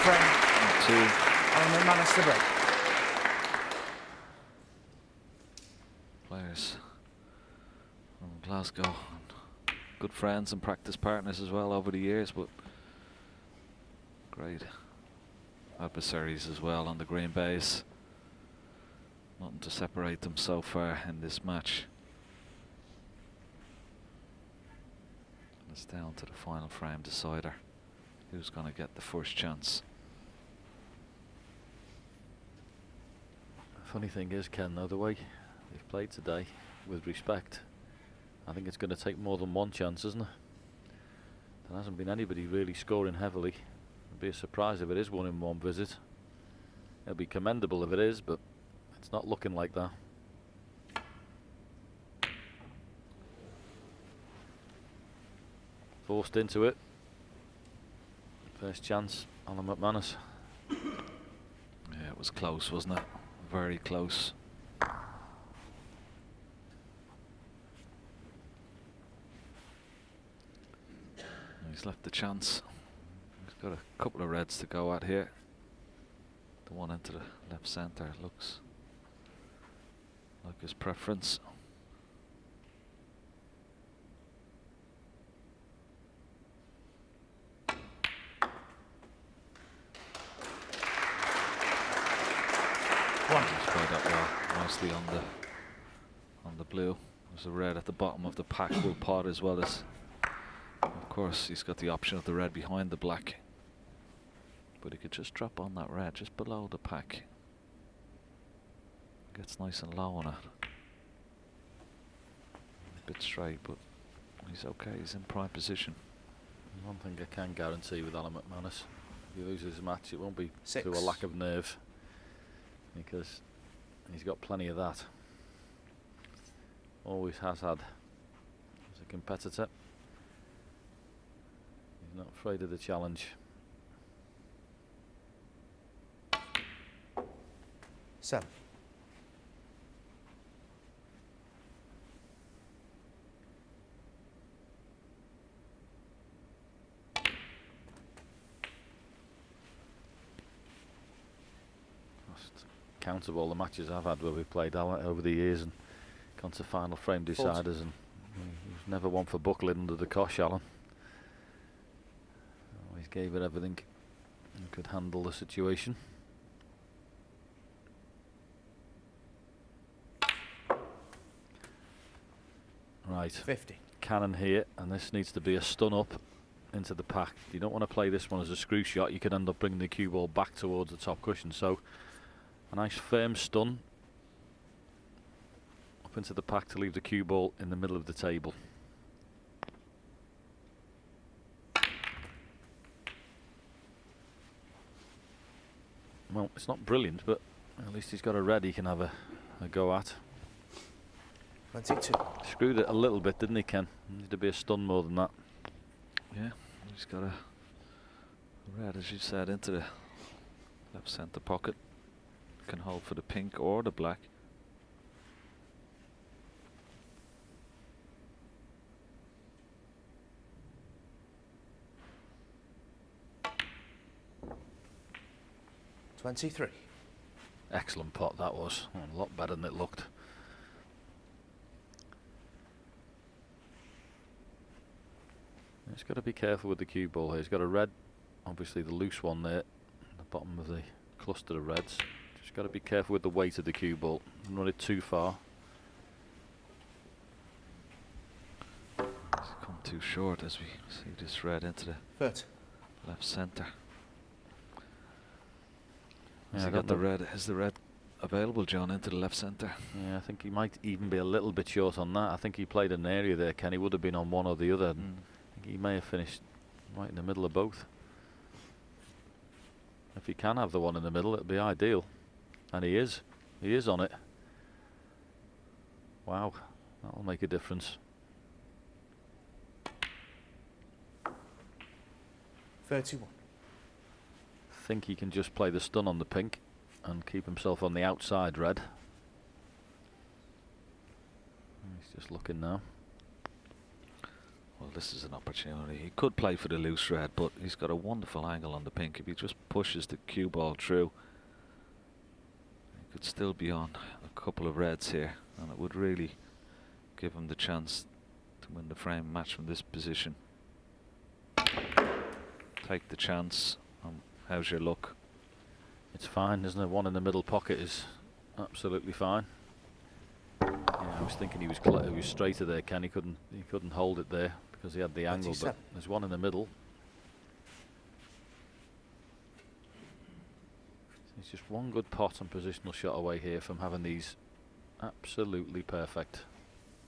frame. 2. Alan McManus to break. Players from Glasgow, good friends and practice partners as well over the years, but great adversaries as well on the green base. Nothing to separate them so far in this match. It's down to the final frame decider. Who's going to get the first chance? Funny thing is, Ken, though, the way they've played today, with respect, I think it's going to take more than one chance, isn't it? There hasn't been anybody really scoring heavily. It'd be a surprise if it is one in one visit. It'll be commendable if it is, but it's not looking like that. Forced into it. First chance, Alan McManus. Yeah, it was close, wasn't it? Very close. He's left the chance. He's got a couple of reds to go at here. The one into the left centre looks like his preference. He's played up well, nicely on the blue. There's a red at the bottom of the pack will pot, as well as, of course, he's got the option of the red behind the black. But he could just drop on that red just below the pack. Gets nice and low on it. A bit straight, but he's okay. He's in prime position. One thing I can guarantee with Alan McManus, if he loses a match, it won't be 6. through a lack of nerve, because he's got plenty of that. Always has had as a competitor. He's not afraid of the challenge. 7. Just count of all the matches I've had where we've played Alan over the years and gone to final frame deciders, and he's never one for buckling under the cosh, Alan. Always gave it everything and could handle the situation. Right, 50. cannon here, and this needs to be a stun up into the pack. You don't want to play this one as a screw shot. You could end up bringing the cue ball back towards the top cushion. So a nice firm stun up into the pack to leave the cue ball in the middle of the table. Well, it's not brilliant, but at least he's got a red he can have a go at. 22. Screwed it a little bit, didn't he, Ken? Needed to be a stun more than that. Yeah, he's got a red, as you said, into the left centre pocket. Can hold for the pink or the black. $23. Excellent pot that was. A lot better than it looked. He's got to be careful with the cue ball here. He's got a red, obviously the loose one there, at the bottom of the cluster of reds. Just got to be careful with the weight of the cue ball. Don't run it too far. He's come too short as we see this red into the 30. left centre. Yeah, Has he got the red? Is the red available, John, into the left centre? Yeah, I think he might even be a little bit short on that. I think he played an area there, Ken. He would have been on one or the other. I think he may have finished right in the middle of both. If he can have the one in the middle, it'd be ideal. And he is. He is on it. Wow, that'll make a difference. 31. I think he can just play the stun on the pink and keep himself on the outside red. He's just looking now. Well, this is an opportunity. He could play for the loose red, but he's got a wonderful angle on the pink. If he just pushes the cue ball through, he could still be on a couple of reds here, and it would really give him the chance to win the frame match from this position. Take the chance. How's your luck? It's fine, isn't it? One in the middle pocket is absolutely fine. Yeah, I was thinking he was straighter there, Ken. He couldn't hold it there because he had the angle, but there's one in the middle. He's just one good pot and positional shot away here from having these absolutely perfect.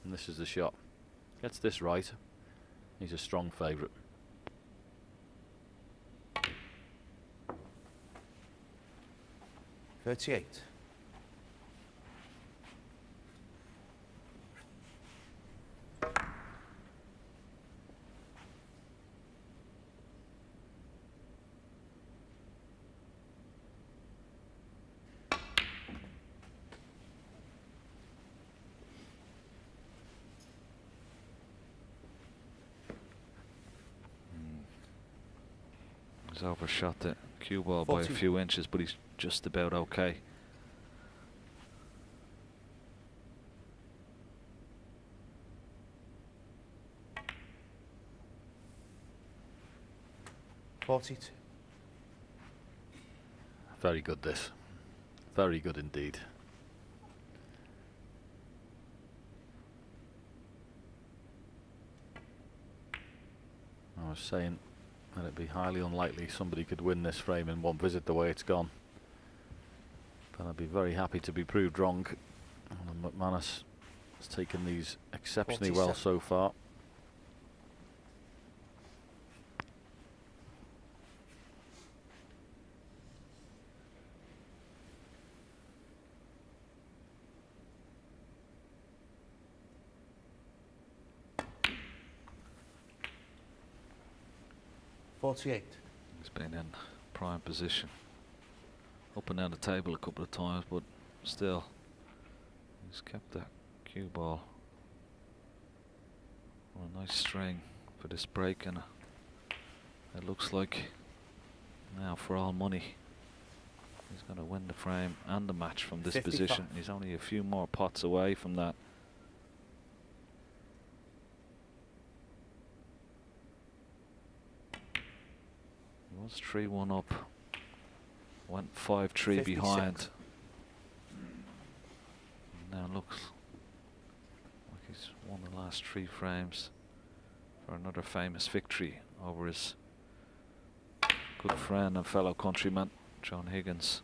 And this is the shot. Gets this right, he's a strong favourite. $38. He's overshot the cue ball by a 40. few inches, but he's just about okay. $42. Very good this. Very good indeed. I was saying that it'd be highly unlikely somebody could win this frame in one visit the way it's gone. But I'd be very happy to be proved wrong. And McManus has taken these exceptionally well so far. $48. He's been in prime position. Up and down the table a couple of times, but still, he's kept that cue ball on a nice string for this break, and it looks like now for all money he's going to win the frame and the match from this 55. position. He's only a few more pots away from that. He was 3-1 up, went 5-3 behind. Now looks like he's won the last 3 frames for another famous victory over his good friend and fellow countryman, John Higgins.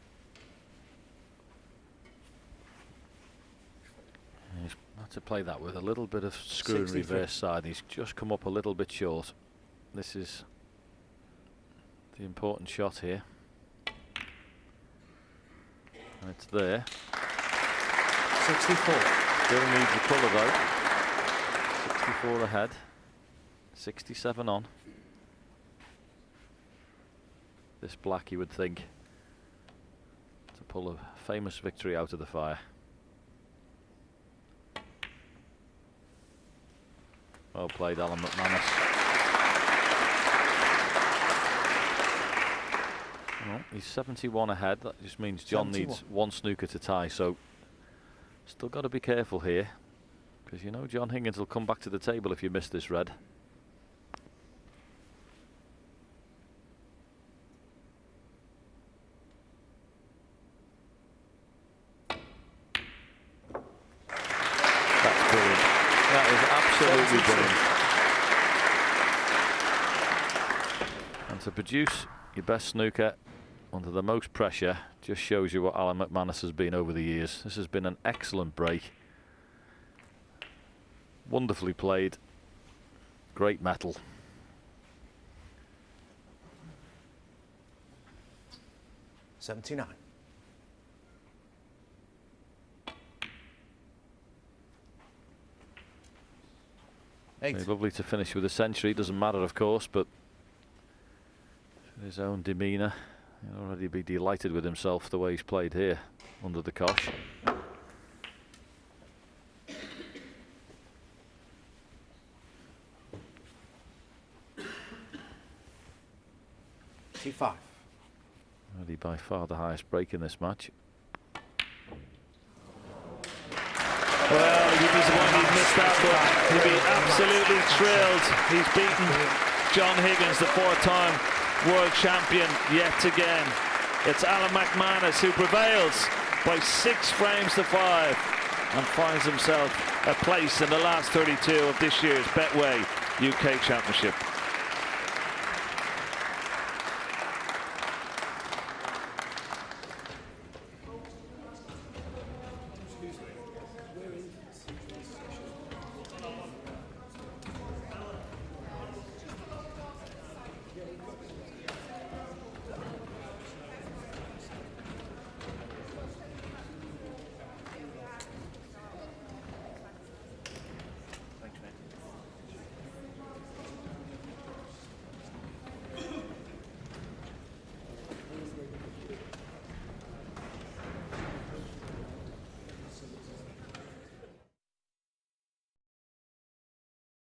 He's had to play that with a little bit of screw and 63. reverse side. He's just come up a little bit short. This is the important shot here. And it's there. 64. Still needs the colour though. 64 ahead. 67 on. This black, you would think, to pull a famous victory out of the fire. Well played, Alan McManus. Well, he's 71 ahead. That just means John 71. needs one snooker to tie, so still got to be careful here, because you know John Higgins will come back to the table if you miss this red. That's brilliant. That is absolutely brilliant. And to produce your best snooker under the most pressure just shows you what Alan McManus has been over the years. This has been an excellent break. Wonderfully played. Great metal. $79. Very lovely to finish with a century. Doesn't matter, of course, but his own demeanour, he'll already be delighted with himself the way he's played here under the cosh. 45. Really by far the highest break in this match. Well, he'd be disappointed he'd missed that, but he'd be absolutely thrilled. He's beaten John Higgins, the 4-time world champion, yet again. It's Alan McManus who prevails by 6 frames to 5 and finds himself a place in the last 32 of this year's Betway UK Championship.